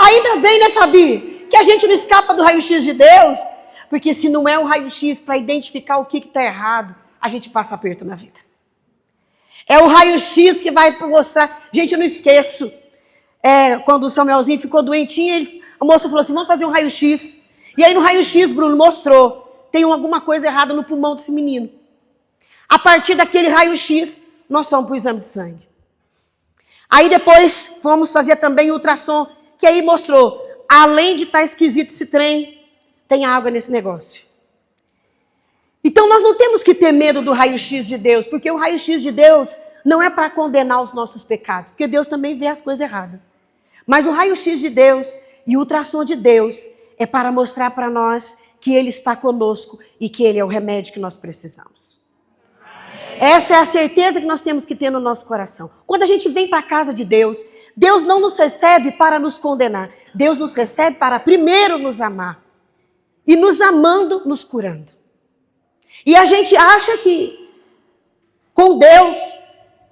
Ainda bem, né, Fabi, que a gente não escapa do raio-x de Deus, porque se não é um raio-x para identificar o que está errado, a gente passa aperto na vida. É o raio-x que vai mostrar. Gente, eu não esqueço. Quando o Samuelzinho ficou doentinho, a moça falou assim, vamos fazer um raio-x. E aí no raio-x, Bruno, mostrou, tem alguma coisa errada no pulmão desse menino. A partir daquele raio-x, nós fomos para o exame de sangue. Aí depois fomos fazer também o ultrassom, que aí mostrou, além de estar esquisito esse trem, tem água nesse negócio. Então nós não temos que ter medo do raio-x de Deus, porque o raio-x de Deus não é para condenar os nossos pecados, porque Deus também vê as coisas erradas. Mas o raio-x de Deus e o ultrassom de Deus é para mostrar para nós que Ele está conosco e que Ele é o remédio que nós precisamos. Essa é a certeza que nós temos que ter no nosso coração. Quando a gente vem para a casa de Deus, Deus não nos recebe para nos condenar. Deus nos recebe para primeiro nos amar. E nos amando, nos curando. E a gente acha que com Deus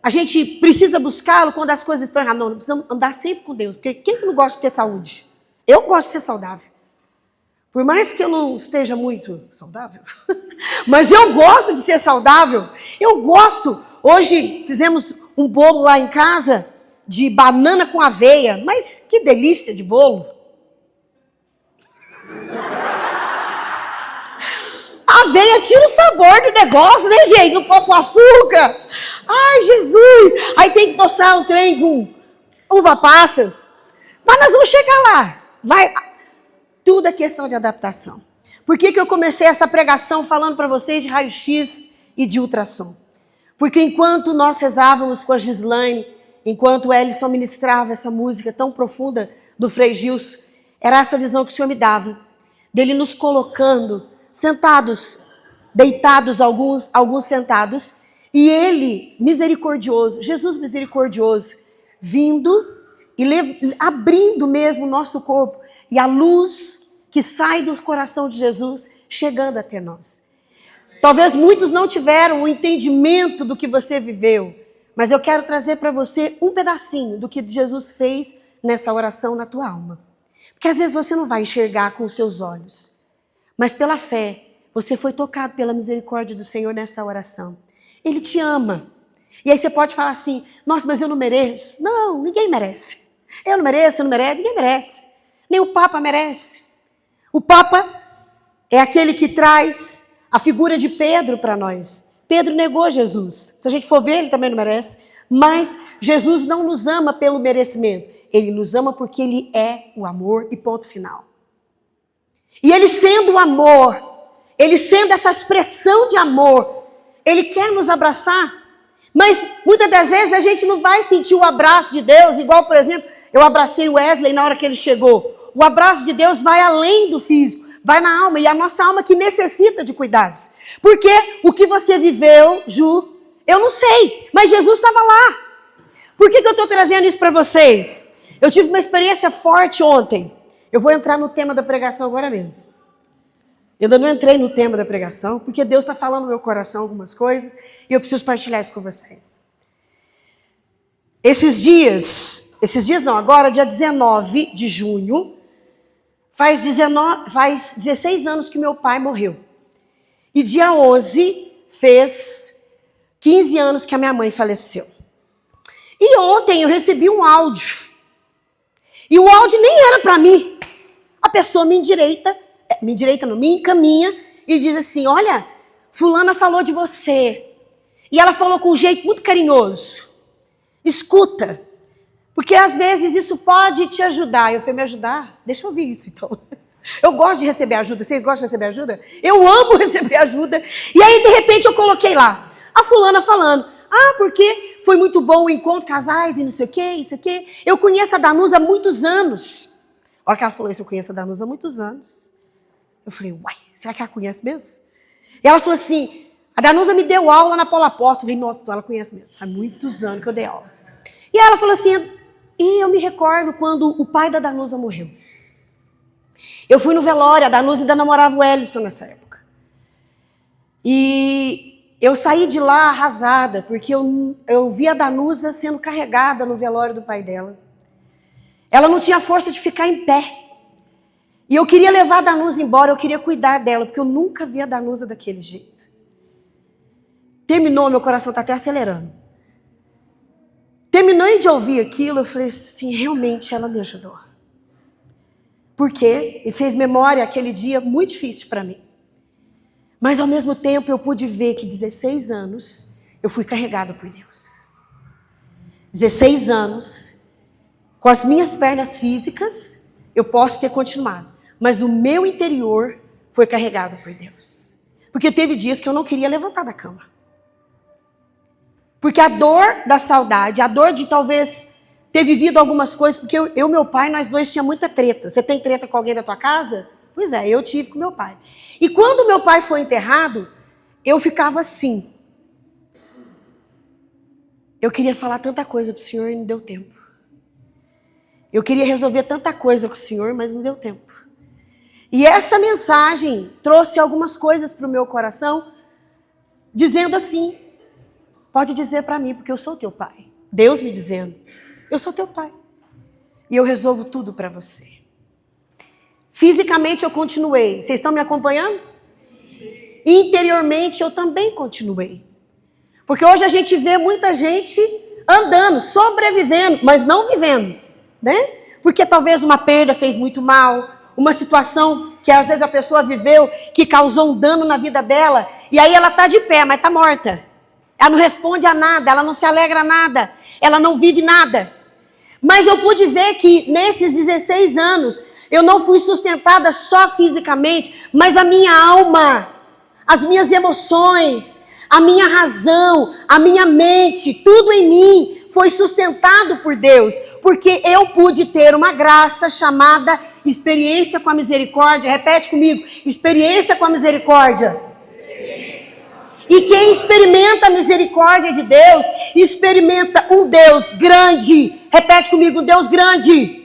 a gente precisa buscá-lo quando as coisas estão erradas. Não, nós precisamos andar sempre com Deus. Porque quem que não gosta de ter saúde? Eu gosto de ser saudável. Por mais que eu não esteja muito saudável, mas eu gosto de ser saudável. Eu gosto. Hoje fizemos um bolo lá em casa de banana com aveia. Mas que delícia de bolo. A aveia tira o sabor do negócio, né, gente? Não pôr com açúcar. Ai, Jesus. Aí tem que tossar o trem com uva passas. Mas nós vamos chegar lá. Vai... Tudo é questão de adaptação. Por que eu comecei essa pregação falando para vocês de raio-x e de ultrassom? Porque enquanto nós rezávamos com a Gislaine, enquanto o Ellison ministrava essa música tão profunda do Frei Gilson, era essa visão que o Senhor me dava, dele nos colocando, sentados, deitados, alguns sentados, e Ele, misericordioso, Jesus misericordioso, vindo e abrindo mesmo o nosso corpo, e a luz que sai do coração de Jesus chegando até nós. Talvez muitos não tiveram o entendimento do que você viveu, mas eu quero trazer para você um pedacinho do que Jesus fez nessa oração na tua alma. Porque às vezes você não vai enxergar com os seus olhos, mas pela fé, você foi tocado pela misericórdia do Senhor nessa oração. Ele te ama. E aí você pode falar assim, nossa, mas eu não mereço. Não, ninguém merece. Eu não mereço, eu não mereço, ninguém merece. Nem o Papa merece. O Papa é aquele que traz a figura de Pedro para nós. Pedro negou Jesus. Se a gente for ver, ele também não merece. Mas Jesus não nos ama pelo merecimento. Ele nos ama porque Ele é o amor e ponto final. E Ele sendo o amor, Ele sendo essa expressão de amor, Ele quer nos abraçar. Mas muitas das vezes a gente não vai sentir o abraço de Deus, igual, por exemplo, eu abracei o Wesley na hora que ele chegou. O abraço de Deus vai além do físico, vai na alma. E a nossa alma que necessita de cuidados. Porque o que você viveu, Ju, eu não sei. Mas Jesus estava lá. Por que eu estou trazendo isso para vocês? Eu tive uma experiência forte ontem. Eu vou entrar no tema da pregação agora mesmo. Eu ainda não entrei no tema da pregação, porque Deus está falando no meu coração algumas coisas. E eu preciso partilhar isso com vocês. Esses dias não, agora dia 19 de junho, faz 16 anos que meu pai morreu. E dia 11 fez 15 anos que a minha mãe faleceu. E ontem eu recebi um áudio. E o áudio nem era para mim. A pessoa me encaminha e diz assim, olha, fulana falou de você. E ela falou com um jeito muito carinhoso. Escuta. Porque às vezes isso pode te ajudar. Eu falei, me ajudar? Deixa eu ouvir isso então. Eu gosto de receber ajuda. Vocês gostam de receber ajuda? Eu amo receber ajuda. E aí, de repente, eu coloquei lá. A fulana falando. Ah, porque foi muito bom o encontro, casais e não sei o quê, isso aqui. Eu conheço a Danusa há muitos anos. A hora que ela falou isso, eu conheço a Danusa há muitos anos. Eu falei, uai, será que ela conhece mesmo? E ela falou assim, a Danusa me deu aula na Paula Apóstolo. Eu falei, nossa, então ela conhece mesmo. Faz muitos anos que eu dei aula. E ela falou assim, e eu me recordo quando o pai da Danusa morreu. Eu fui no velório, a Danusa ainda namorava o Ellison nessa época. E eu saí de lá arrasada, porque eu vi a Danusa sendo carregada no velório do pai dela. Ela não tinha força de ficar em pé. E eu queria levar a Danusa embora, eu queria cuidar dela, porque eu nunca vi a Danusa daquele jeito. Terminou, meu coração está até acelerando. Terminei de ouvir aquilo, eu falei assim, realmente ela me ajudou. Porque me fez memória aquele dia muito difícil para mim. Mas ao mesmo tempo eu pude ver que 16 anos eu fui carregada por Deus. 16 anos, com as minhas pernas físicas, eu posso ter continuado. Mas o meu interior foi carregado por Deus. Porque teve dias que eu não queria levantar da cama. Porque a dor da saudade, a dor de talvez ter vivido algumas coisas, porque eu e meu pai, nós dois tínhamos muita treta. Você tem treta com alguém da tua casa? Pois é, eu tive com meu pai. E quando meu pai foi enterrado, eu ficava assim. Eu queria falar tanta coisa para o Senhor e não deu tempo. Eu queria resolver tanta coisa com o Senhor, mas não deu tempo. E essa mensagem trouxe algumas coisas para o meu coração, dizendo assim, pode dizer para mim, porque eu sou teu pai. Deus me dizendo, eu sou teu pai. E eu resolvo tudo para você. Fisicamente eu continuei. Vocês estão me acompanhando? Interiormente eu também continuei. Porque hoje a gente vê muita gente andando, sobrevivendo, mas não vivendo, né? Porque talvez uma perda fez muito mal, uma situação que às vezes a pessoa viveu, que causou um dano na vida dela, e aí ela está de pé, mas está morta. Ela não responde a nada, ela não se alegra a nada, ela não vive nada. Mas eu pude ver que nesses 16 anos, eu não fui sustentada só fisicamente, mas a minha alma, as minhas emoções, a minha razão, a minha mente, tudo em mim foi sustentado por Deus, porque eu pude ter uma graça chamada experiência com a misericórdia. Repete comigo, experiência com a misericórdia. E quem experimenta a misericórdia de Deus, experimenta um Deus grande. Repete comigo, um Deus grande,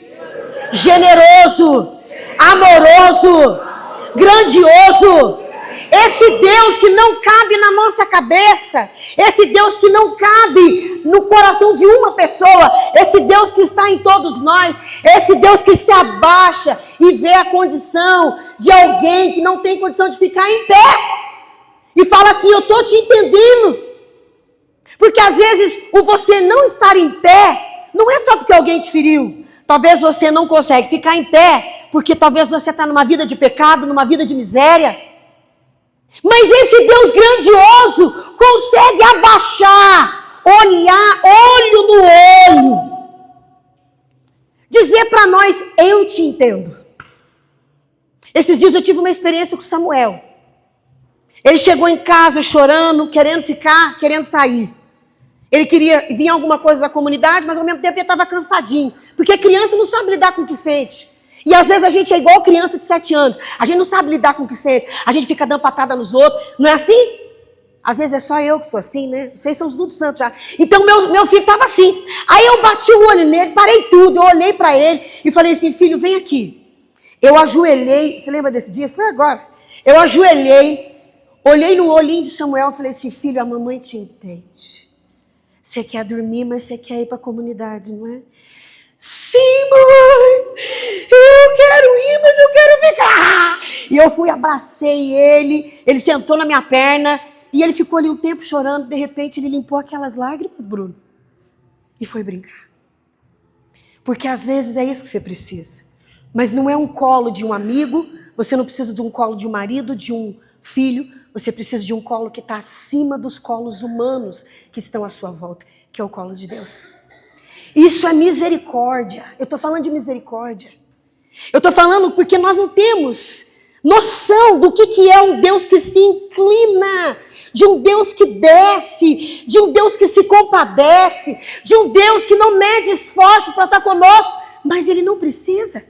generoso, amoroso, grandioso. Esse Deus que não cabe na nossa cabeça, esse Deus que não cabe no coração de uma pessoa, esse Deus que está em todos nós, esse Deus que se abaixa e vê a condição de alguém que não tem condição de ficar em pé e fala assim, eu estou te entendendo. Porque às vezes o você não estar em pé não é só porque alguém te feriu. Talvez você não consegue ficar em pé porque talvez você está numa vida de pecado, numa vida de miséria. Mas esse Deus grandioso consegue abaixar, olhar olho no olho, dizer para nós, eu te entendo. Esses dias eu tive uma experiência com Samuel. Ele chegou em casa chorando, querendo ficar, querendo sair. Ele queria vir alguma coisa da comunidade, mas ao mesmo tempo ele estava cansadinho. Porque criança não sabe lidar com o que sente. E às vezes a gente é igual criança de 7 anos. A gente não sabe lidar com o que sente. A gente fica dando patada nos outros. Não é assim? Às vezes é só eu que sou assim, né? Vocês são tudo santos já. Então meu filho estava assim. Aí eu bati o olho nele, parei tudo. Eu olhei para ele e falei assim, filho, vem aqui. Eu ajoelhei. Você lembra desse dia? Foi agora. Eu ajoelhei. Olhei no olhinho de Samuel e falei assim, filho, a mamãe te entende. Você quer dormir, mas você quer ir para a comunidade, não é? Sim, mamãe, eu quero ir, mas eu quero ficar. E eu fui, abracei ele sentou na minha perna, e ele ficou ali um tempo chorando, de repente ele limpou aquelas lágrimas, Bruno, e foi brincar. Porque às vezes é isso que você precisa. Mas não é um colo de um amigo, você não precisa de um colo de um marido, de um filho, você precisa de um colo que está acima dos colos humanos que estão à sua volta, que é o colo de Deus. Isso é misericórdia. Eu estou falando de misericórdia. Eu estou falando porque nós não temos noção do que é um Deus que se inclina, de um Deus que desce, de um Deus que se compadece, de um Deus que não mede esforços para estar conosco, mas Ele não precisa.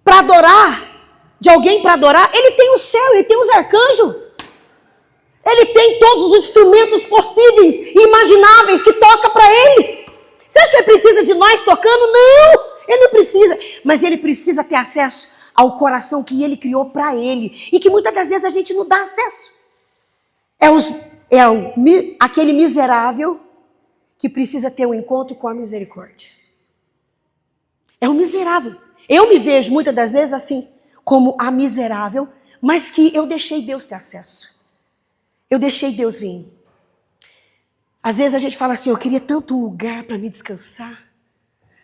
Para adorar, de alguém para adorar, Ele tem o céu, Ele tem os arcanjos. Ele tem todos os instrumentos possíveis e imagináveis que toca para Ele. Você acha que Ele precisa de nós tocando? Não, Ele não precisa. Mas Ele precisa ter acesso ao coração que Ele criou para Ele. E que muitas das vezes a gente não dá acesso. Aquele miserável que precisa ter um encontro com a misericórdia. É o miserável. Eu me vejo muitas das vezes assim, como a miserável, mas que eu deixei Deus ter acesso. Eu deixei Deus vir. Às vezes a gente fala assim, eu queria tanto um lugar para me descansar.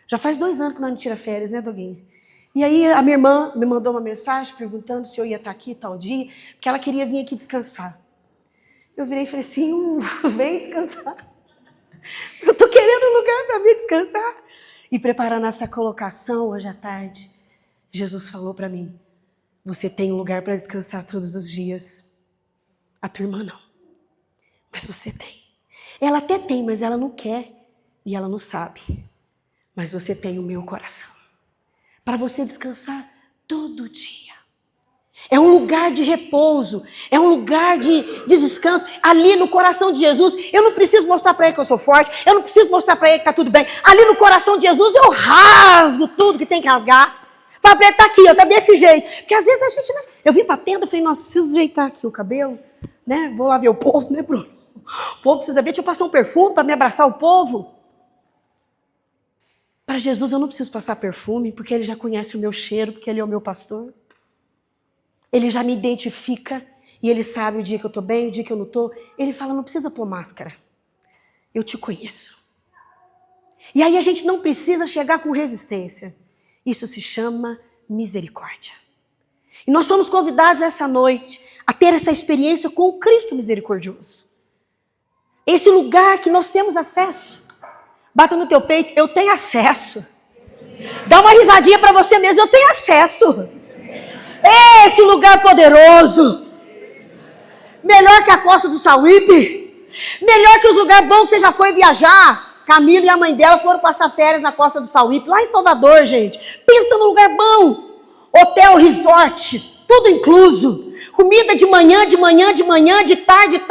Já faz 2 anos que nós não tira férias, né, Doguinho? E aí a minha irmã me mandou uma mensagem perguntando se eu ia estar aqui tal dia, porque ela queria vir aqui descansar. Eu virei e falei assim, vem descansar. Eu estou querendo um lugar para vir descansar. E preparando essa colocação hoje à tarde, Jesus falou para mim, você tem um lugar para descansar todos os dias. A tua irmã não. Mas você tem. Ela até tem, mas ela não quer e ela não sabe. Mas você tem o meu coração. Para você descansar todo dia. É um lugar de repouso, é um lugar de descanso. Ali no coração de Jesus, eu não preciso mostrar para ele que eu sou forte, eu não preciso mostrar para ele que está tudo bem. Ali no coração de Jesus eu rasgo tudo que tem que rasgar. Fala para ele, tá aqui, ó, tá desse jeito. Porque às vezes a gente, né? Eu vim para a tenda e falei, nossa, preciso ajeitar aqui o cabelo, né? Vou lá ver o povo, né, Bruno? O povo precisa ver, deixa eu passar um perfume para me abraçar o povo. Para Jesus eu não preciso passar perfume, porque ele já conhece o meu cheiro, porque ele é o meu pastor. Ele já me identifica e ele sabe o dia que eu estou bem, o dia que eu não estou. Ele fala, não precisa pôr máscara. Eu te conheço. E aí a gente não precisa chegar com resistência. Isso se chama misericórdia. E nós somos convidados essa noite a ter essa experiência com o Cristo misericordioso. Esse lugar que nós temos acesso. Bata no teu peito, eu tenho acesso. Dá uma risadinha para você mesmo, eu tenho acesso. Esse lugar poderoso. Melhor que a costa do Sauípe. Melhor que os lugares bons que você já foi viajar. Camila e a mãe dela foram passar férias na costa do Sauípe, lá em Salvador, gente. Pensa num lugar bom. Hotel, resort, tudo incluso. Comida de manhã, de tarde,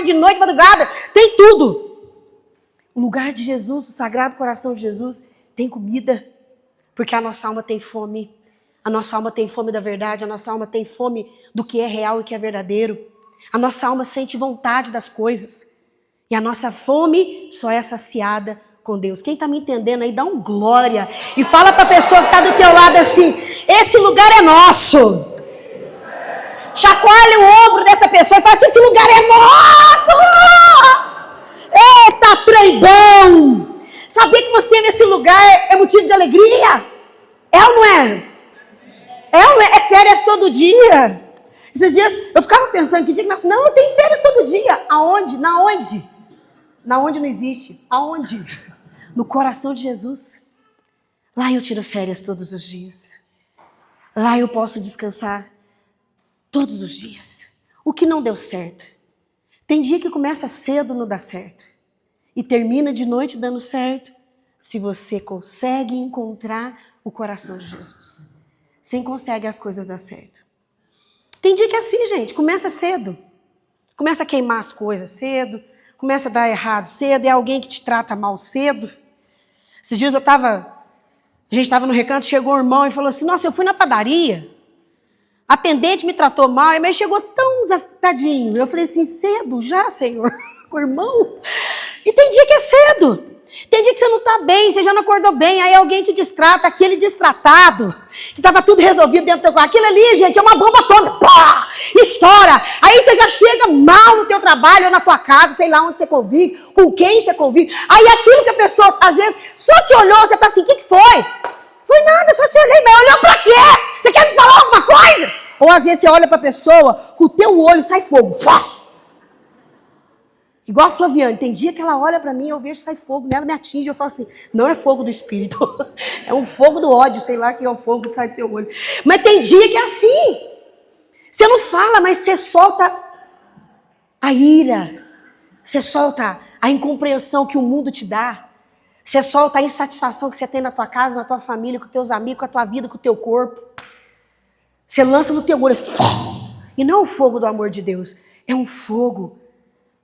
de noite, madrugada. Tem tudo. O lugar de Jesus, o Sagrado Coração de Jesus, tem comida. Porque a nossa alma tem fome. A nossa alma tem fome da verdade, a nossa alma tem fome do que é real e que é verdadeiro. A nossa alma sente vontade das coisas. E a nossa fome só é saciada com Deus. Quem está me entendendo aí, dá um glória. E fala para a pessoa que está do teu lado assim, esse lugar é nosso. Chacoalha o ombro dessa pessoa e fala assim, esse lugar é nosso. Eita, trem bom. Saber que você teve esse lugar é motivo de alegria? É ou não é? É férias todo dia. Esses dias eu ficava pensando que dia que não, tem férias todo dia. Aonde? Na onde? Na onde não existe? Aonde? No coração de Jesus. Lá eu tiro férias todos os dias. Lá eu posso descansar todos os dias. O que não deu certo. Tem dia que começa cedo não dá certo. E termina de noite dando certo. Se você consegue encontrar o coração de Jesus. Você consegue as coisas dar certo. Tem dia que é assim, gente. Começa cedo. Começa a queimar as coisas cedo. Começa a dar errado cedo. É alguém que te trata mal cedo. Esses dias a gente estava no recanto, chegou um irmão e falou assim, nossa, eu fui na padaria. A atendente me tratou mal, mas chegou tão tadinho. Eu falei assim, cedo já, Senhor? Com o irmão? E tem dia que é cedo. Tem dia que você não está bem, você já não acordou bem, aí alguém te distrata, aquele distratado, que estava tudo resolvido dentro do teu quarto. Aquilo ali, gente, é uma bomba atômica, pá, estoura. Aí você já chega mal no teu trabalho ou na tua casa, sei lá onde você convive, com quem você convive. Aí aquilo que a pessoa, às vezes, só te olhou, você está assim, o que foi? Foi nada, só te olhei, mas olhou para quê? Você quer me falar alguma coisa? Ou às vezes você olha para a pessoa, com o teu olho sai fogo, pá. Igual a Flaviane, tem dia que ela olha pra mim, eu vejo que sai fogo nela, me atinge, eu falo assim, não é fogo do espírito, é um fogo do ódio, sei lá que é o fogo que sai do teu olho. Mas tem dia que é assim, você não fala, mas você solta a ira, você solta a incompreensão que o mundo te dá, você solta a insatisfação que você tem na tua casa, na tua família, com teus amigos, com a tua vida, com o teu corpo. Você lança no teu olho assim, e não é o fogo do amor de Deus, é um fogo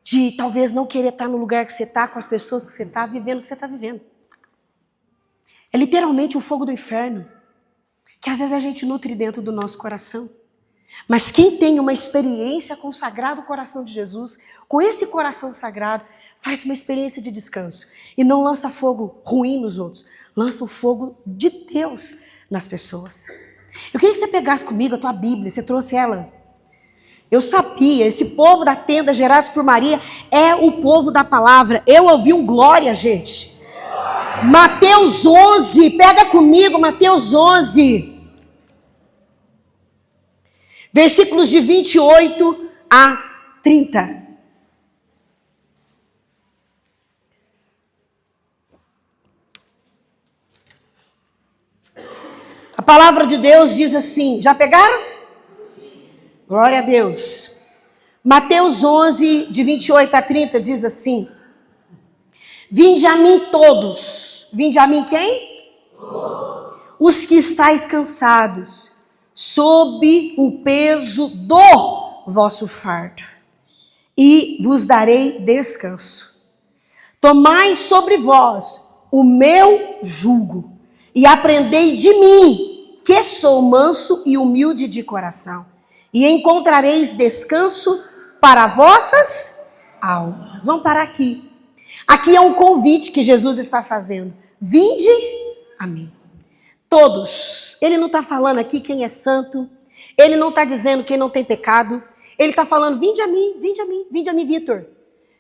de talvez não querer estar no lugar que você está, com as pessoas que você está, vivendo o que você está vivendo. É literalmente o fogo do inferno, que às vezes a gente nutre dentro do nosso coração. Mas quem tem uma experiência com o Sagrado Coração de Jesus, com esse coração sagrado, faz uma experiência de descanso. E não lança fogo ruim nos outros, lança o fogo de Deus nas pessoas. Eu queria que você pegasse comigo a tua Bíblia, você trouxe ela. Eu sabia, esse povo da tenda gerados por Maria é o povo da palavra. Eu ouvi um glória, gente. Mateus 11, pega comigo, Mateus 11. Versículos de 28 a 30. A palavra de Deus diz assim, já pegaram? Glória a Deus. Mateus 11, de 28 a 30, diz assim: vinde a mim todos. Vinde a mim quem? Todos. Os que estáis cansados, sob o peso do vosso fardo, e vos darei descanso. Tomai sobre vós o meu jugo, e aprendei de mim, que sou manso e humilde de coração, e encontrareis descanso para vossas almas. Vamos parar aqui. Aqui é um convite que Jesus está fazendo. Vinde a mim. Todos. Ele não está falando aqui quem é santo. Ele não está dizendo quem não tem pecado. Ele está falando, vinde a mim, vinde a mim, vinde a mim, Vitor.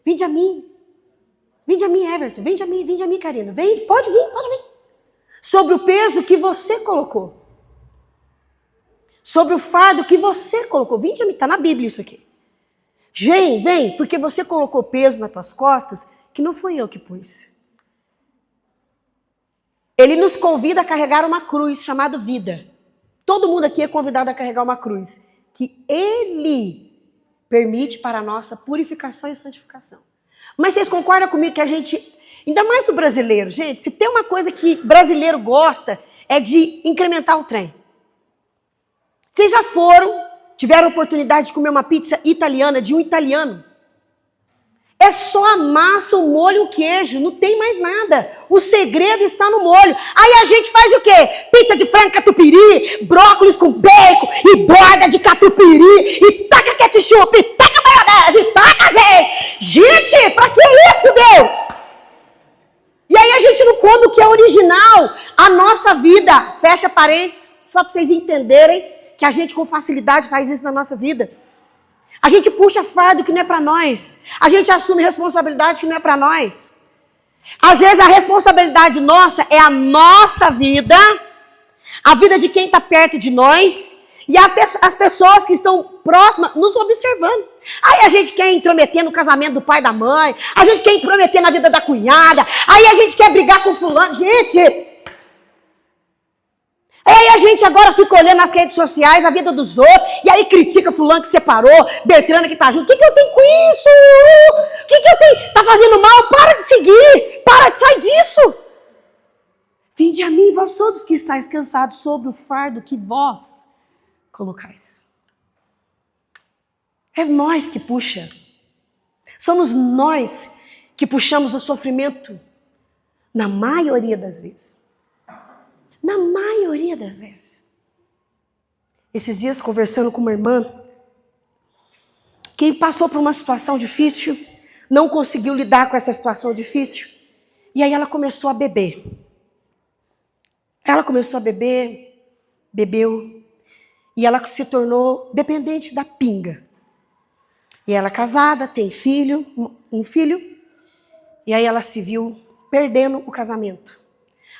Vinde a mim. Vinde a mim, Everton. Vinde a mim, Karina. Vem, pode vir, pode vir. Sobre o peso que você colocou. Sobre o fardo que você colocou. Vinde a mim, está na Bíblia isso aqui. Vem, porque você colocou peso nas tuas costas que não foi eu que pus. Ele nos convida a carregar uma cruz chamada vida. Todo mundo aqui é convidado a carregar uma cruz que Ele permite para a nossa purificação e santificação. Mas vocês concordam comigo que a gente, ainda mais o brasileiro, gente, se tem uma coisa que brasileiro gosta é de incrementar o trem. Vocês já tiveram a oportunidade de comer uma pizza italiana de um italiano? É só a massa, o molho e o queijo, não tem mais nada. O segredo está no molho. Aí a gente faz o quê? Pizza de frango catupiry, brócolis com bacon e borda de catupiry, e taca ketchup, e taca maionese, e taca azeite. Gente, pra que isso, Deus? E aí a gente não come o que é original. A nossa vida, fecha parênteses, só para vocês entenderem que a gente com facilidade faz isso na nossa vida. A gente puxa fardo que não é para nós. A gente assume responsabilidade que não é para nós. Às vezes a responsabilidade nossa é a nossa vida, a vida de quem está perto de nós e as pessoas que estão próximas nos observando. Aí a gente quer intrometer no casamento do pai e da mãe, a gente quer intrometer na vida da cunhada, aí a gente quer brigar com fulano. Gente... Aí a gente agora fica olhando nas redes sociais a vida dos outros, e aí critica fulano que separou, Bertrana que tá junto. O que eu tenho com isso? O que eu tenho? Tá fazendo mal? Para de seguir! Para de sair disso! Vinde a mim, vós todos que estáis cansados sobre o fardo que vós colocais. É nós que puxa. Somos nós que puxamos o sofrimento na maioria das vezes. Na maioria das vezes. Esses dias, conversando com uma irmã, que passou por uma situação difícil, não conseguiu lidar com essa situação difícil, e aí ela começou a beber. Ela começou a beber, bebeu, e ela se tornou dependente da pinga. E ela é casada, tem um filho, e aí ela se viu perdendo o casamento.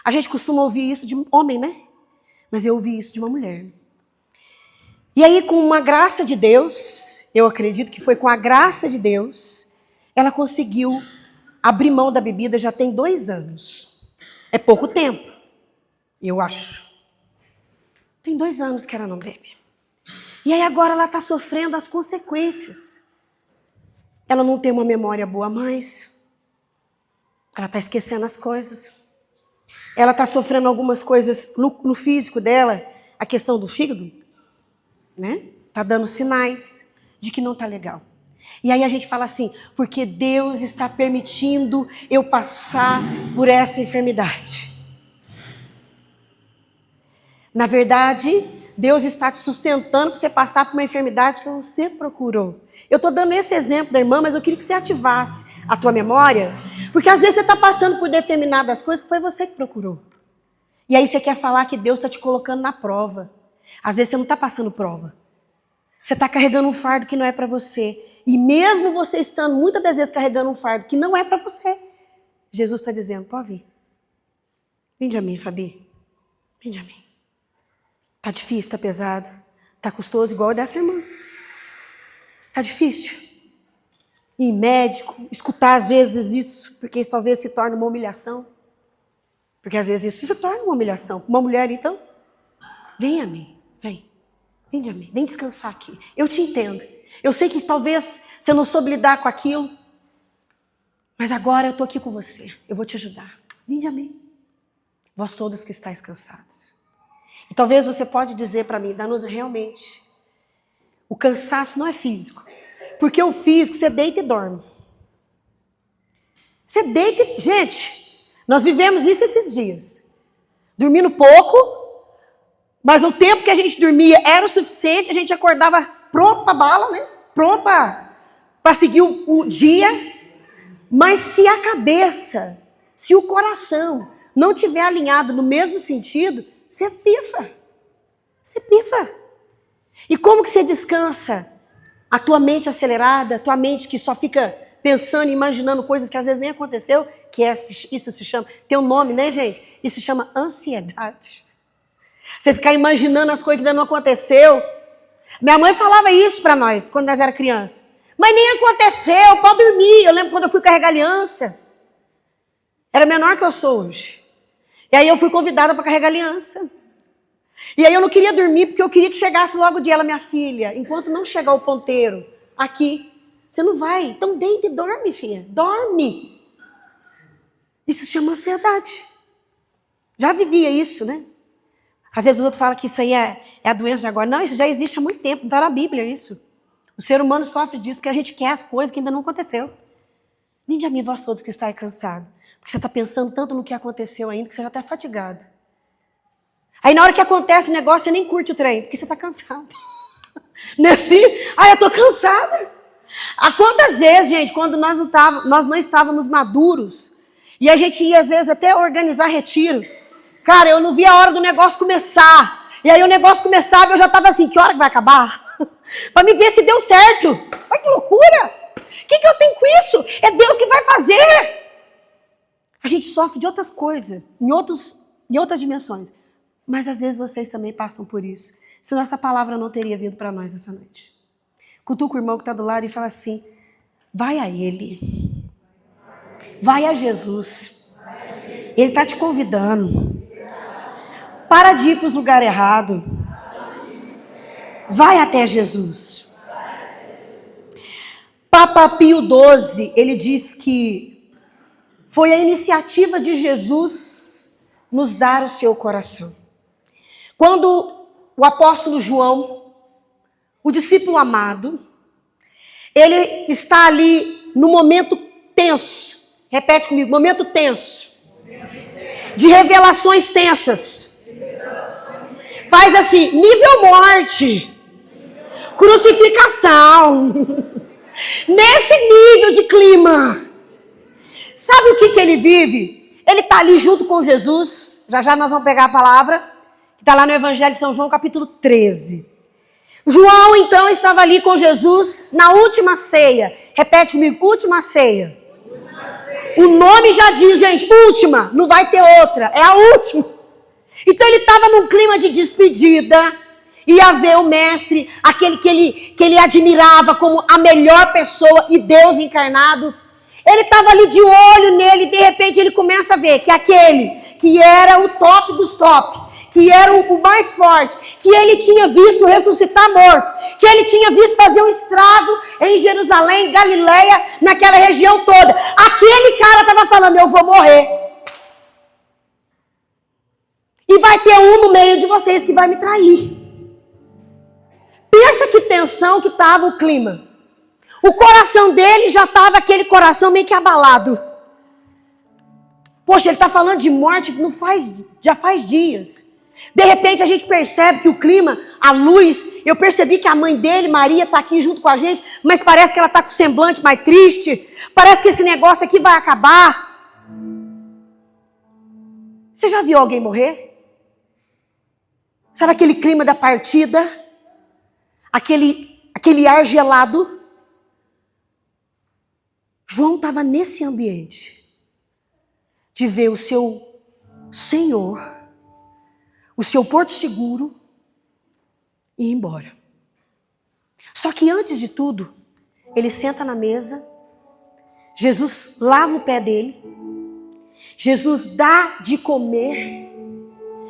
A gente costuma ouvir isso de homem, né? Mas eu ouvi isso de uma mulher. E aí, com uma graça de Deus, eu acredito que foi com a graça de Deus, ela conseguiu abrir mão da bebida já tem 2 anos. É pouco tempo, eu acho. Tem 2 anos que ela não bebe. E aí agora ela está sofrendo as consequências. Ela não tem uma memória boa mais. Ela está esquecendo as coisas. Ela está sofrendo algumas coisas no físico dela, a questão do fígado, né? Está dando sinais de que não está legal. E aí a gente fala assim, porque Deus está permitindo eu passar por essa enfermidade. Na verdade, Deus está te sustentando para você passar por uma enfermidade que você procurou. Eu estou dando esse exemplo da irmã, mas eu queria que você ativasse a tua memória, porque às vezes você está passando por determinadas coisas que foi você que procurou. E aí você quer falar que Deus está te colocando na prova. Às vezes você não está passando prova. Você está carregando um fardo que não é para você. E mesmo você estando muitas das vezes carregando um fardo que não é para você, Jesus está dizendo, pode vir. Vinde a mim, Fabi. Vinde a mim. Está difícil, está pesado. Está custoso igual dessa irmã. Está difícil. Ir médico, escutar às vezes isso, porque isso talvez se torne uma humilhação. Porque às vezes isso se torna uma humilhação. Uma mulher, então, vem a mim, vem. Vem a mim, vem descansar aqui. Eu te entendo. Eu sei que talvez você não soube lidar com aquilo, mas agora eu estou aqui com você. Eu vou te ajudar. Vinde a mim. Vós todos que estáis cansados. E talvez você pode dizer para mim, Danusa, realmente, o cansaço não é físico. Porque o físico, você deita e dorme. Você deita e... Gente, nós vivemos isso esses dias. Dormindo pouco, mas o tempo que a gente dormia era o suficiente, a gente acordava pronto para bala, né? Pronto para seguir o dia. Mas se a cabeça, se o coração não estiver alinhado no mesmo sentido, você pifa. Você pifa. E como que você descansa? A tua mente acelerada, a tua mente que só fica pensando e imaginando coisas que às vezes nem aconteceu, que isso se chama, tem um nome, né, gente? Isso se chama ansiedade. Você ficar imaginando as coisas que ainda não aconteceu. Minha mãe falava isso para nós, quando nós era criança. Mas nem aconteceu, pode dormir. Eu lembro quando eu fui carregar aliança. Era menor que eu sou hoje. E aí eu fui convidada para carregar aliança. E aí eu não queria dormir, porque eu queria que chegasse logo o dia, ela, minha filha, enquanto não chegar o ponteiro aqui, você não vai. Então deita e dorme, filha. Dorme. Isso se chama ansiedade. Já vivia isso, né? Às vezes os outros falam que isso aí é a doença de agora. Não, isso já existe há muito tempo, não está na Bíblia isso. O ser humano sofre disso porque a gente quer as coisas que ainda não aconteceu. Vinde a mim, vós todos que estáis cansados. Porque você está pensando tanto no que aconteceu ainda que você já está fatigado. Aí na hora que acontece o negócio, você nem curte o trem, porque você está cansado. Não é assim? Ah, eu estou cansada. Há quantas vezes, gente, quando nós não estávamos maduros, e a gente ia às vezes até organizar retiro, cara, eu não via a hora do negócio começar. E aí o negócio começava e eu já estava assim, que hora que vai acabar? Para me ver se deu certo. Olha que loucura. O que eu tenho com isso? É Deus que vai fazer. A gente sofre de outras coisas, em outras dimensões. Mas às vezes vocês também passam por isso. Senão essa palavra não teria vindo para nós essa noite. Cutuca o irmão que está do lado e fala assim, vai a Ele. Vai a Jesus. Ele está te convidando. Para de ir para os lugares errados. Vai até Jesus. Papa Pio XII, ele diz que foi a iniciativa de Jesus nos dar o seu coração. Quando o apóstolo João, o discípulo amado, ele está ali no momento tenso. Repete comigo, momento tenso. De revelações tensas. Faz assim, nível morte. Crucificação. Nesse nível de clima. Sabe o que ele vive? Ele está ali junto com Jesus. Já nós vamos pegar a palavra. Que está lá no Evangelho de São João, capítulo 13. João, então, estava ali com Jesus na última ceia. Repete comigo, última ceia. O nome já diz, gente, última. Não vai ter outra. É a última. Então ele estava num clima de despedida. Ia ver o mestre, aquele que ele admirava como a melhor pessoa e Deus encarnado. Ele estava ali de olho nele e de repente ele começa a ver que aquele que era o top dos top, que era o mais forte, que ele tinha visto ressuscitar morto, que ele tinha visto fazer um estrago em Jerusalém, Galileia, naquela região toda. Aquele cara estava falando, eu vou morrer. E vai ter um no meio de vocês que vai me trair. Pensa que tensão que estava o clima. O coração dele já estava aquele coração meio que abalado. Poxa, ele está falando de morte já faz dias. De repente a gente percebe que o clima, a luz, eu percebi que a mãe dele, Maria, está aqui junto com a gente, mas parece que ela está com o semblante mais triste. Parece que esse negócio aqui vai acabar. Você já viu alguém morrer? Sabe aquele clima da partida? Aquele ar gelado? João estava nesse ambiente de ver o seu Senhor, o seu porto seguro, e ir embora. Só que antes de tudo, ele senta na mesa, Jesus lava o pé dele, Jesus dá de comer,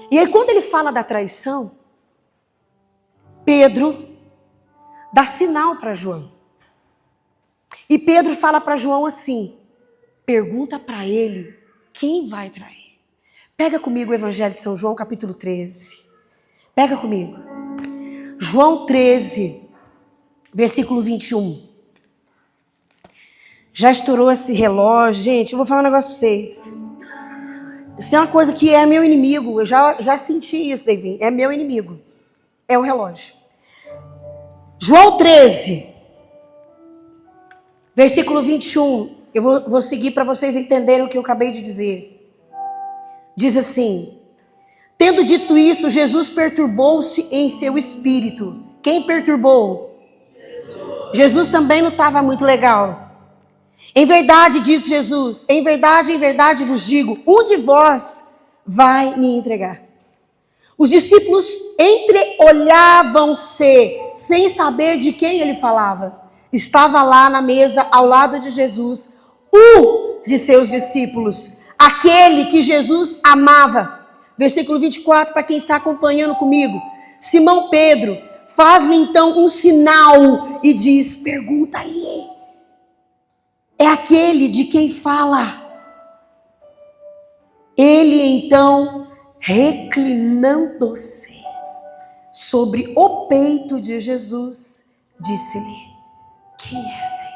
e aí quando ele fala da traição, Pedro dá sinal para João. E Pedro fala para João assim, pergunta para ele quem vai trair. Pega comigo o Evangelho de São João, capítulo 13. Pega comigo. João 13, versículo 21. Já estourou esse relógio. Gente, eu vou falar um negócio para vocês. Isso é uma coisa que é meu inimigo. Eu já senti isso, Davi. É meu inimigo. É o relógio. João 13, versículo 21. Eu vou seguir para vocês entenderem o que eu acabei de dizer. Diz assim: tendo dito isso, Jesus perturbou-se em seu espírito. Quem perturbou? Jesus também não estava muito legal. Em verdade, diz Jesus, em verdade vos digo, um de vós vai me entregar. Os discípulos entreolhavam-se, sem saber de quem ele falava. Estava lá na mesa, ao lado de Jesus, um de seus discípulos, aquele que Jesus amava. Versículo 24, para quem está acompanhando comigo. Simão Pedro faz-lhe então um sinal e diz, pergunta-lhe. É aquele de quem fala. Ele então, reclinando-se sobre o peito de Jesus, disse-lhe, quem é, Senhor?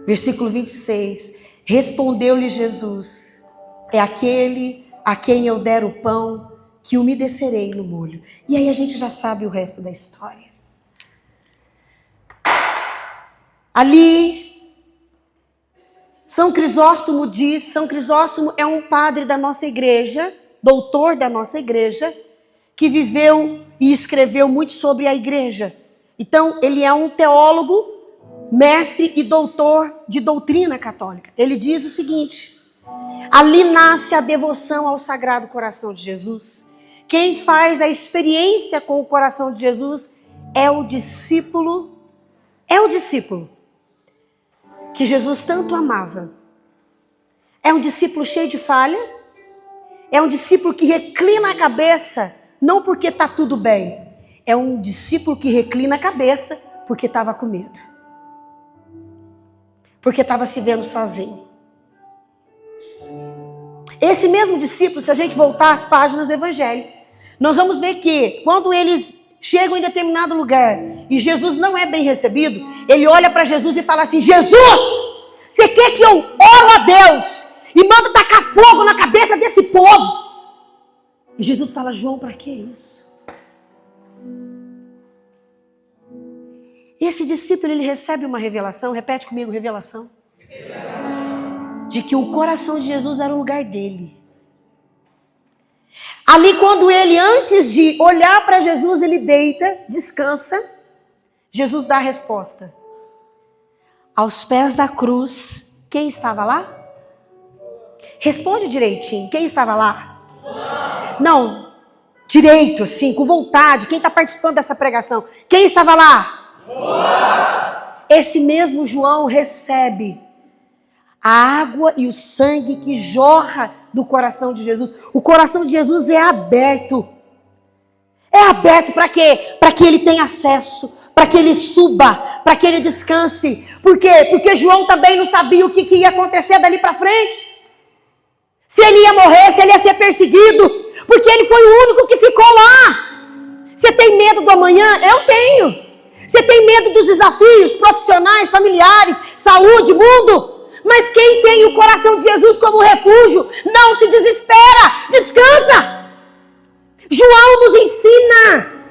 Versículo 26, respondeu-lhe Jesus, é aquele a quem eu der o pão que umedecerei no molho. E aí a gente já sabe o resto da história. Ali, São Crisóstomo diz, São Crisóstomo é um padre da nossa igreja, doutor da nossa igreja, que viveu e escreveu muito sobre a igreja. Então, ele é um teólogo, mestre e doutor de doutrina católica. Ele diz o seguinte, ali nasce a devoção ao Sagrado Coração de Jesus. Quem faz a experiência com o coração de Jesus é o discípulo que Jesus tanto amava. É um discípulo cheio de falha, é um discípulo que reclina a cabeça, não porque está tudo bem, é um discípulo que reclina a cabeça porque estava com medo, porque estava se vendo sozinho. Esse mesmo discípulo, se a gente voltar às páginas do Evangelho, nós vamos ver que quando eles chegam em determinado lugar e Jesus não é bem recebido, ele olha para Jesus e fala assim, Jesus, você quer que eu ore a Deus e manda tacar fogo na cabeça desse povo? E Jesus fala, João, para que isso? Esse discípulo, ele recebe uma revelação, repete comigo, revelação. De que o coração de Jesus era o lugar dele. Ali quando ele, antes de olhar para Jesus, ele deita, descansa, Jesus dá a resposta. Aos pés da cruz, quem estava lá? Responde direitinho, quem estava lá? Não, direito, assim, com vontade, quem está participando dessa pregação? Quem estava lá? João. Esse mesmo João recebe a água e o sangue que jorra do coração de Jesus. O coração de Jesus é aberto. É aberto para quê? Para que ele tenha acesso, para que ele suba, para que ele descanse. Por quê? Porque João também não sabia o que ia acontecer dali para frente. Se ele ia morrer, se ele ia ser perseguido. Porque ele foi o único que ficou lá. Você tem medo do amanhã? Eu tenho. Você tem medo dos desafios profissionais, familiares, saúde, mundo? Mas quem tem o coração de Jesus como refúgio, não se desespera, descansa. João nos ensina,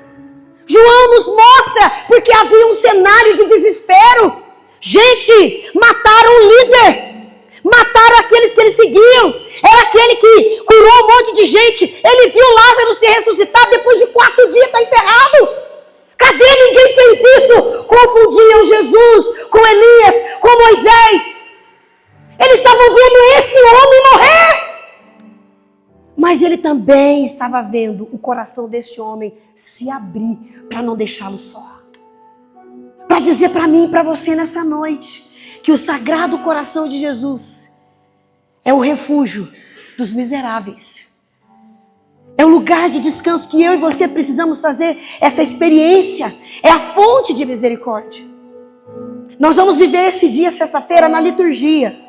João nos mostra, porque havia um cenário de desespero. Gente, mataram o líder, Mataram aqueles que eles seguiam. Era aquele que curou um monte de gente. Ele viu Lázaro ser ressuscitado depois de 4 dias, está enterrado. Cadê? Ninguém fez isso. Confundiam Jesus com Elias, com Moisés. Eles estavam vendo esse homem morrer. Mas ele também estava vendo o coração deste homem se abrir para não deixá-lo só. Para dizer para mim e para você nessa noite que o Sagrado Coração de Jesus é o refúgio dos miseráveis. É o lugar de descanso que eu e você precisamos fazer essa experiência. É a fonte de misericórdia. Nós vamos viver esse dia, sexta-feira, na liturgia.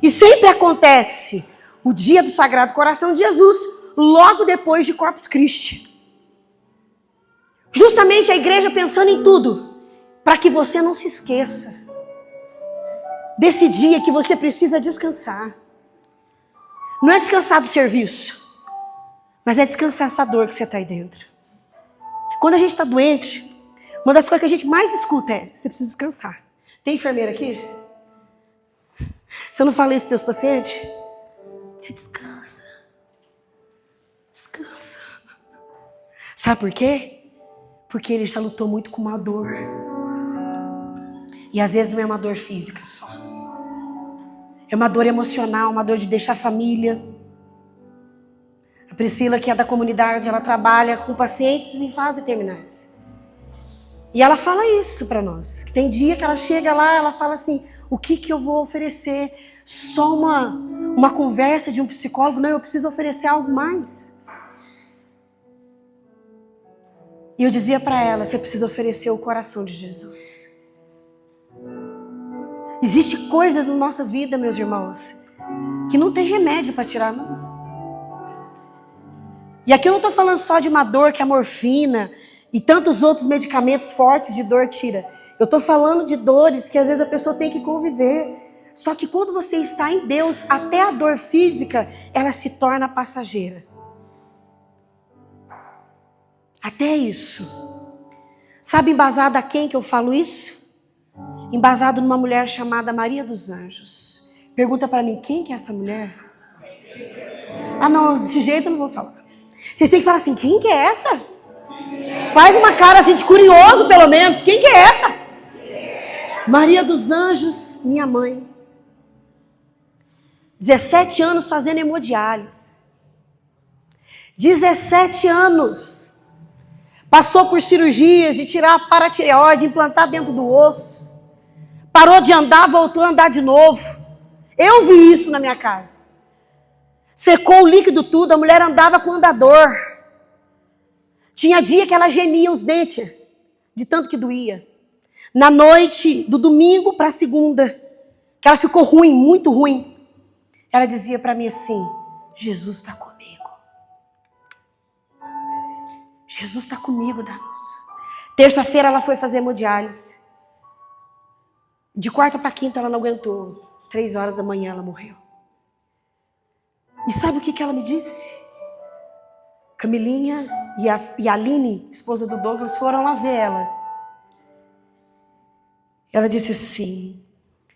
E sempre acontece o dia do Sagrado Coração de Jesus, logo depois de Corpus Christi. Justamente a igreja pensando em tudo, para que você não se esqueça desse dia que você precisa descansar. Não é descansar do serviço, mas é descansar essa dor que você está aí dentro. Quando a gente está doente, uma das coisas que a gente mais escuta é: você precisa descansar. Tem enfermeira aqui? Você não fala isso para os teus pacientes? Você descansa. Descansa. Sabe por quê? Porque ele já lutou muito com uma dor. E às vezes não é uma dor física só. É uma dor emocional, uma dor de deixar a família. A Priscila, que é da comunidade, ela trabalha com pacientes em fase terminais. E ela fala isso para nós. Que tem dia que ela chega lá, ela fala assim: o que eu vou oferecer? Só uma conversa de um psicólogo? Não, eu preciso oferecer algo mais. E eu dizia para ela: você precisa oferecer o coração de Jesus. Existem coisas na nossa vida, meus irmãos, que não tem remédio para tirar, não. E aqui eu não estou falando só de uma dor que a morfina e tantos outros medicamentos fortes de dor tira. Eu estou falando de dores que às vezes a pessoa tem que conviver. Só que quando você está em Deus, até a dor física, ela se torna passageira. Até isso. Sabe embasado a quem que eu falo isso? Embasado numa mulher chamada Maria dos Anjos. Pergunta para mim: quem que é essa mulher? Ah não, desse jeito eu não vou falar. Vocês têm que falar assim: quem que é essa? Faz uma cara assim de curioso pelo menos. Quem que é essa? Maria dos Anjos, minha mãe. 17 anos fazendo hemodiálise. 17 anos. Passou por cirurgias de tirar a paratireoide, implantar dentro do osso. Parou de andar, voltou a andar de novo. Eu vi isso na minha casa. Secou o líquido tudo, a mulher andava com andador. Tinha dia que ela gemia os dentes, de tanto que doía. Na noite do domingo para a segunda, que ela ficou ruim, muito ruim, ela dizia para mim assim: Jesus está comigo. Jesus está comigo, Danos. Terça-feira ela foi fazer hemodiálise. De quarta para quinta ela não aguentou. 3 horas da manhã ela morreu. E sabe o que ela me disse? Camilinha e a Aline, esposa do Douglas, foram lá ver ela. Ela disse assim: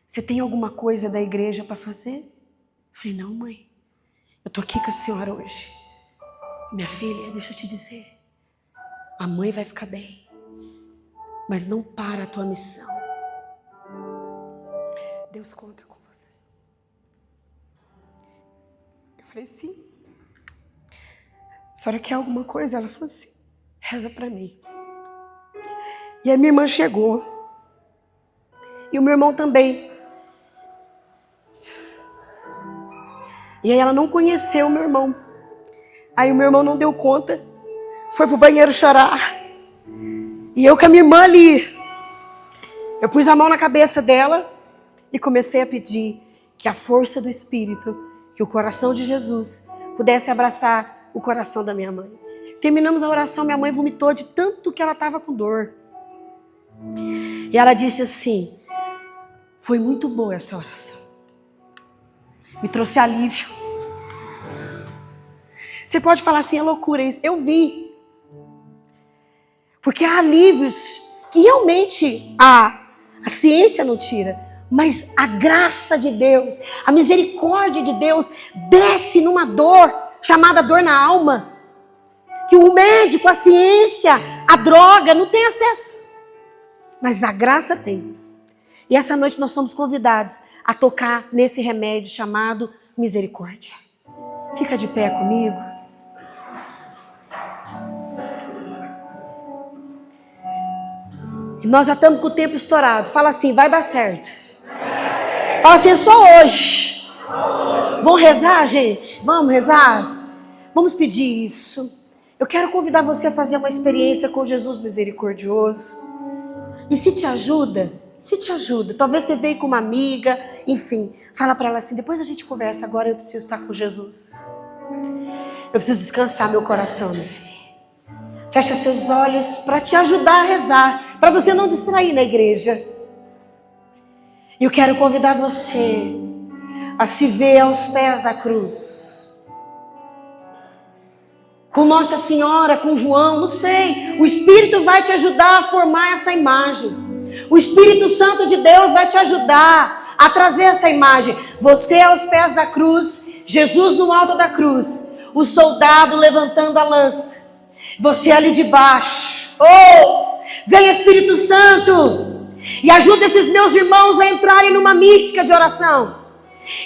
você tem alguma coisa da igreja para fazer? Eu falei: não, mãe. Eu estou aqui com a senhora hoje. Minha filha, deixa eu te dizer. A mãe vai ficar bem. Mas não para a tua missão. Deus conta com você. Eu falei: sim. A senhora quer alguma coisa? Ela falou assim: reza para mim. E a minha irmã chegou. E o meu irmão também. E aí ela não conheceu o meu irmão. Aí o meu irmão não deu conta. Foi pro banheiro chorar. E eu com a minha irmã ali. Eu pus a mão na cabeça dela e comecei a pedir que a força do Espírito, que o coração de Jesus pudesse abraçar o coração da minha mãe. Terminamos a oração, minha mãe vomitou de tanto que ela estava com dor. E ela disse assim: foi muito boa essa oração. Me trouxe alívio. Você pode falar assim: é loucura isso. Eu vi. Porque há alívios que realmente a ciência não tira. Mas a graça de Deus, a misericórdia de Deus desce numa dor chamada dor na alma, que o médico, a ciência, a droga não tem acesso. Mas a graça tem. E essa noite nós somos convidados a tocar nesse remédio chamado misericórdia. Fica de pé comigo. E nós já estamos com o tempo estourado. Fala assim, vai dar certo. Fala assim, é só hoje. Vamos rezar, gente? Vamos rezar? Vamos pedir isso. Eu quero convidar você a fazer uma experiência com Jesus misericordioso. E se te ajuda, talvez você veio com uma amiga, enfim, fala para ela assim, depois a gente conversa, agora eu preciso estar com Jesus. Eu preciso descansar meu coração nele. Fecha seus olhos para te ajudar a rezar, para você não distrair na igreja. E eu quero convidar você a se ver aos pés da cruz. Com Nossa Senhora, com João, não sei. O Espírito vai te ajudar a formar essa imagem. O Espírito Santo de Deus vai te ajudar a trazer essa imagem. Você aos pés da cruz, Jesus no alto da cruz, o soldado levantando a lança. Você ali de baixo. Oh, vem Espírito Santo e ajuda esses meus irmãos a entrarem numa mística de oração.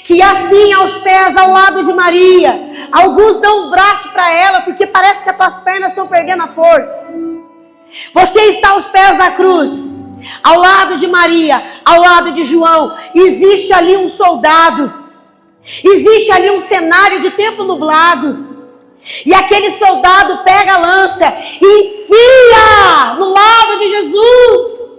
Que assim aos pés, ao lado de Maria, alguns dão um braço para ela, porque parece que as tuas pernas estão perdendo a força. Você está aos pés da cruz, ao lado de Maria, ao lado de João. Existe ali um soldado, existe ali um cenário de tempo nublado. E aquele soldado pega a lança e enfia no lado de Jesus.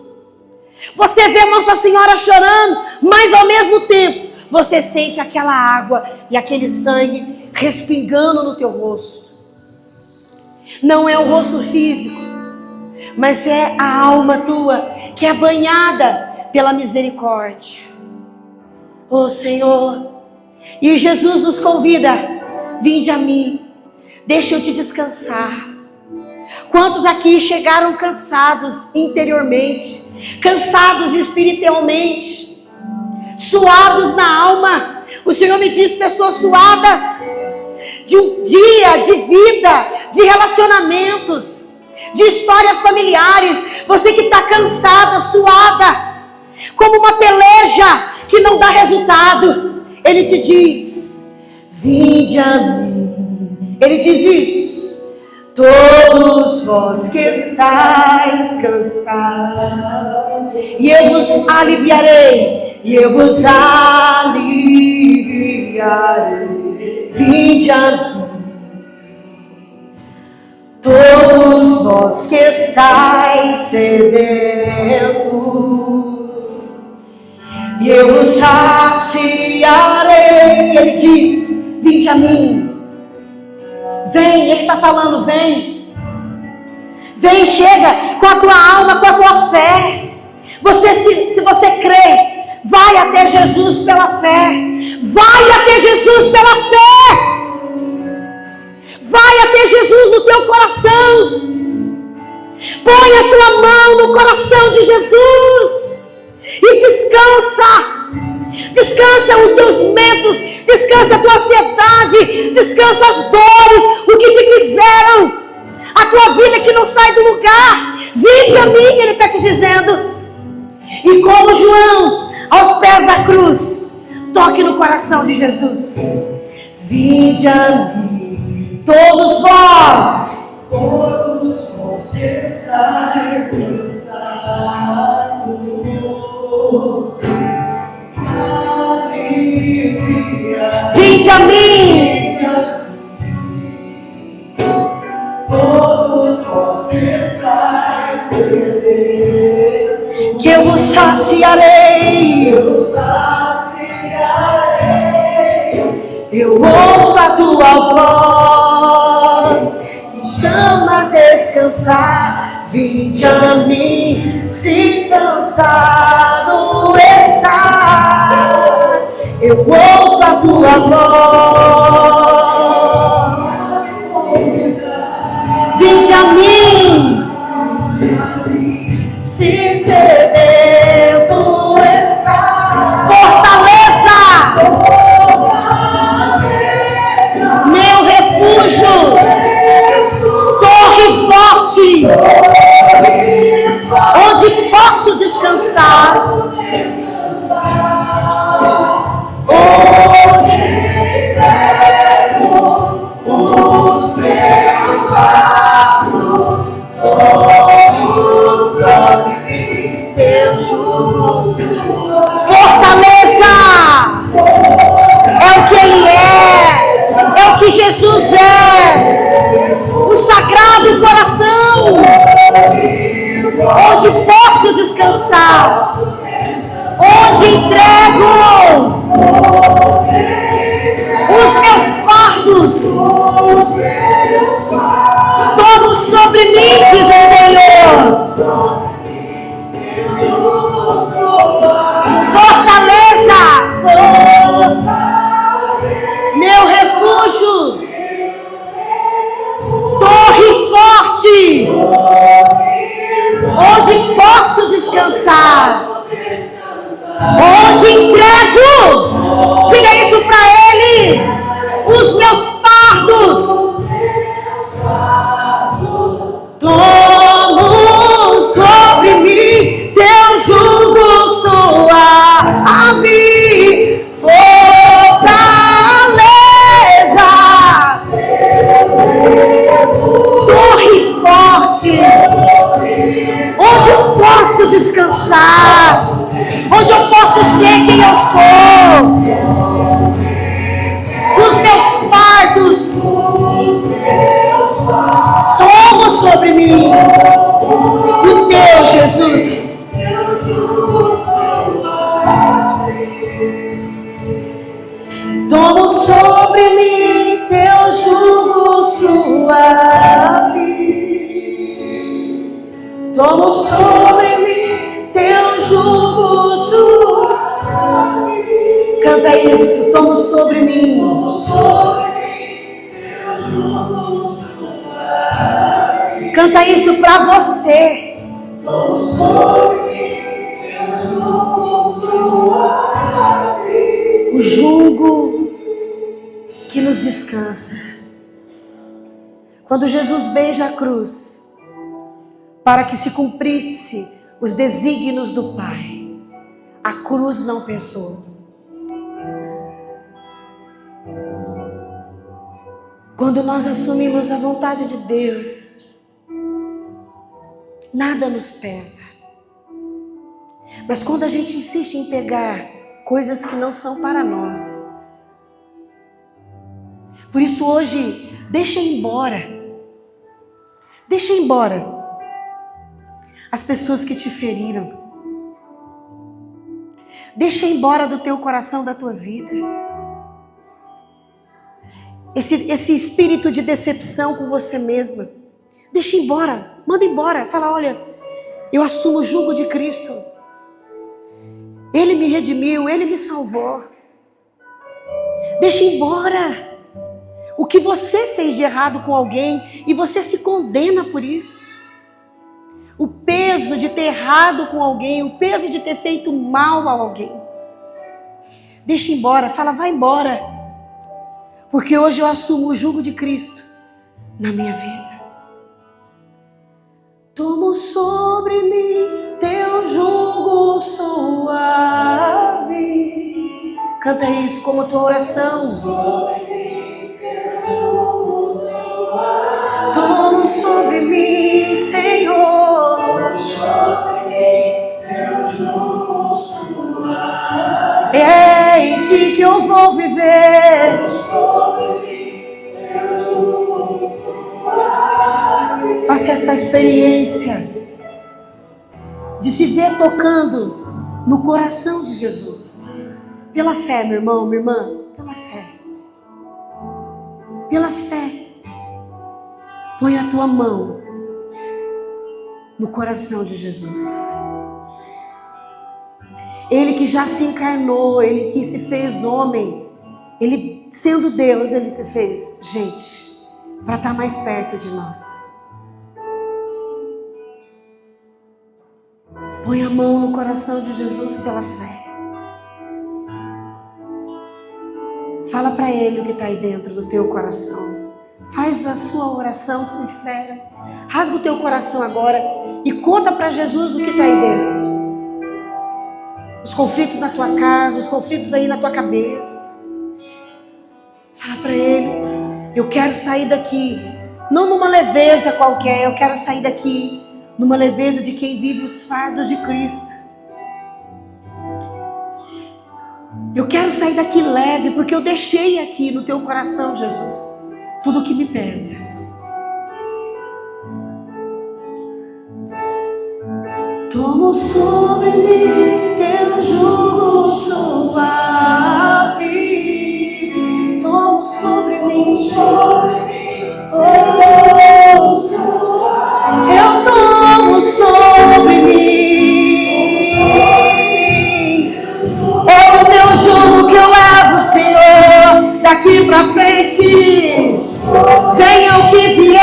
Você vê Nossa Senhora chorando, mas ao mesmo tempo você sente aquela água e aquele sangue respingando no teu rosto. Não é o rosto físico, mas é a alma tua que é banhada pela misericórdia. Oh Senhor, e Jesus nos convida, vinde a mim, deixa eu te descansar. Quantos aqui chegaram cansados interiormente, cansados espiritualmente, suados na alma? O Senhor me diz, pessoas suadas de um dia, de vida, de relacionamentos, de histórias familiares. Você que está cansada, suada, como uma peleja que não dá resultado. Ele te diz, vinde a mim. Ele diz isso, todos vós que estáis cansados, e eu vos aliviarei, vinde a mim. Todos vós que estáis sedentos, e eu vos saciarei. Ele diz, vinde a mim. Vem, ele está falando, vem. Vem, chega com a tua alma, com a tua fé. Você, se você crê, vai até Jesus pela fé. Vai até Jesus pela fé. Vai até Jesus no teu coração. Põe a tua mão no coração de Jesus e descansa. Descansa os teus medos, descansa a tua ansiedade, descansa as dores, o que te fizeram, a tua vida que não sai do lugar. Vinde a mim, ele está te dizendo. E como João, aos pés da cruz, toque no coração de Jesus. Vinde a mim, todos vós que estáis cansados, vinde a mim, todos vós que estáis sedentos, que eu vos saciarei, eu ouço a tua voz, me chama a descansar. Vinde a mim, se cansado está, eu ouço a tua voz. Vinde a mim, se sedento está, onde posso descansar, onde entrego os meus fardos, todos sobre mim, teu jugo. Fortaleza é o que Ele é o que Jesus é, o Sagrado Coração, onde posso descansar, onde entrego os meus fardos, tomo sobre mim, diz o Senhor. Fortaleza, meu refúgio, torre forte, onde posso descansar, onde entrego, diga isso para Ele, os meus fardos, tomo sobre mim, teu jugo suave, fortaleza, torre forte, onde eu posso descansar, onde eu posso ser quem eu sou, os meus fardos, tomo sobre mim, o teu Jesus. Tomo sobre mim teu jugo suave, tomo sobre mim teu jugo suave. Canta isso, tomo sobre mim. Canta isso pra você. Tomo sobre mim teu jugo suave. O jugo que nos descansa. Quando Jesus beija a cruz, para que se cumprisse os desígnios do Pai, a cruz não pesou. Quando nós assumimos a vontade de Deus, nada nos pesa. Mas quando a gente insiste em pegar coisas que não são para nós, por isso hoje, deixa embora as pessoas que te feriram. Deixa embora do teu coração, da tua vida, esse espírito de decepção com você mesma. Deixa embora, manda embora. Fala, olha, eu assumo o jugo de Cristo. Ele me redimiu, Ele me salvou. Deixa embora o que você fez de errado com alguém e você se condena por isso. O peso de ter errado com alguém, o peso de ter feito mal a alguém. Deixa embora, fala, vai embora. Porque hoje eu assumo o jugo de Cristo na minha vida. Tomo sobre mim teu jugo suave. Canta isso como tua oração. Tomo sobre mim, Senhor. É em ti que eu vou viver. Faça essa experiência de se ver tocando no coração de Jesus. Pela fé, meu irmão, minha irmã, pela fé. Pela fé. Põe a tua mão no coração de Jesus. Ele que já se encarnou, Ele que se fez homem, Ele sendo Deus, Ele se fez gente, para estar mais perto de nós. Põe a mão no coração de Jesus pela fé. Fala para Ele o que está aí dentro do teu coração. Faz a sua oração sincera. Rasga o teu coração agora e conta para Jesus o que está aí dentro. Os conflitos na tua casa, os conflitos aí na tua cabeça. Fala para Ele, eu quero sair daqui, não numa leveza qualquer, eu quero sair daqui numa leveza de quem vive os fardos de Cristo. Eu quero sair daqui leve, porque eu deixei aqui no teu coração, Jesus, tudo que me pesa. Tomo sobre mim teu jugo suave. Tomo sobre mim. Eu tomo sobre mim. É o teu jugo que eu levo, Senhor, daqui pra frente. Venha o que vier,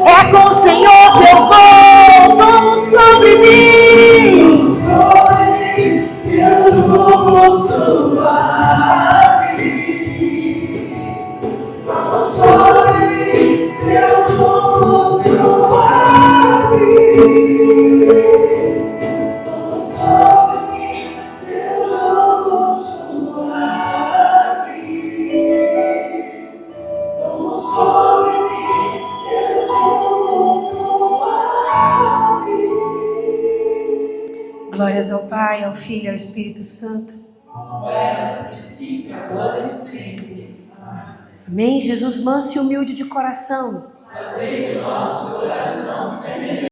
é com o Senhor que eu vou. Tomo sobre mim. Eu vou suave. Tomo sobre mim. Eu vou suave. Tomo sobre mim. Eu vou suave. Tomo sobre mim. Eu vou suave. Glórias ao Pai, ao Filho e ao Espírito Santo. Como era no princípio, agora e sempre. Amém. Jesus manso e humilde de coração. Fazei do nosso coração semelhante